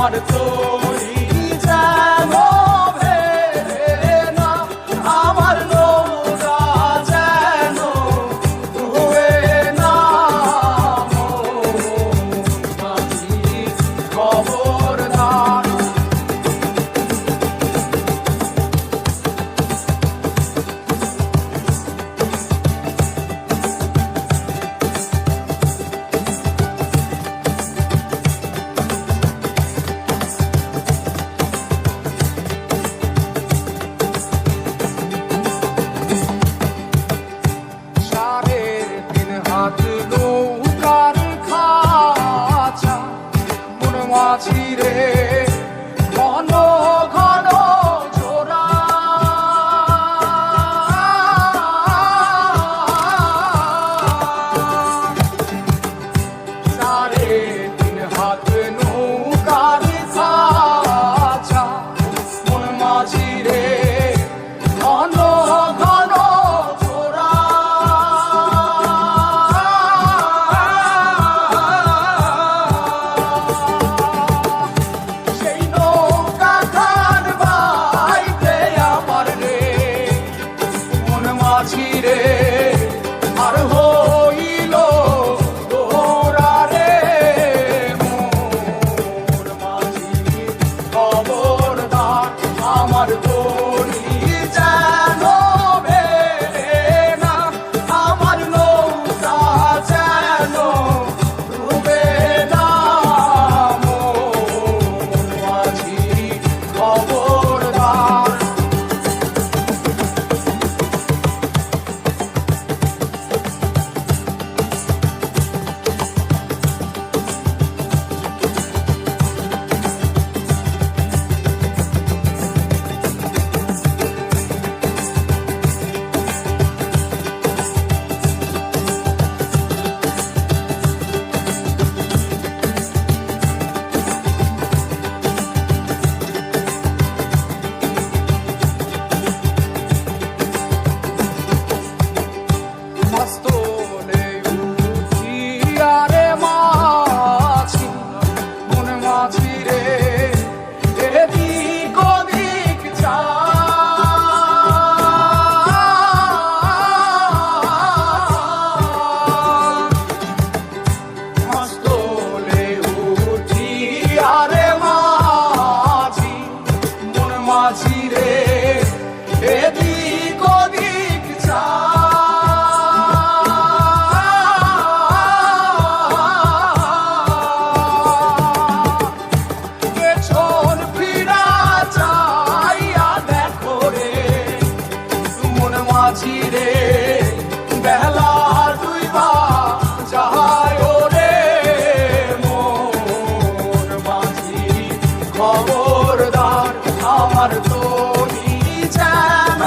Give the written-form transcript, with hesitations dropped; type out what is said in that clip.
আমার তরি যেন ভেবে না, আমার নৌকা যেন ডুবে না। মাঝি খবরদার, নৌকার খাঁচা মন মাঝি রে, ঘন ঘন জোড়া। সাড়ে তিন হাত নৌকার খাঁচা মন মাঝি রে, ঘন ঘন জোড়া। রে আর হইল তোরা রে, মোর মাঝি খবরদার, আমার তরি যেন ভেবে না, আমার নৌকা যেন ডুবে না। মোর মাঝি খবরদার, মস্তলে উঠিয়া রে মাঝি, মন মাঝি রে, এদিক ওদিক মস্তলে উঠিয়া রে মাঝি, মন মাঝি রে, এদিক ওদিক পেছন ফিরা চাইয়া দেখো রে, মন মাঝি রে, বেলা ডুইবা যায় রে। মোর মাঝি খবরদার, আমার তরি যেন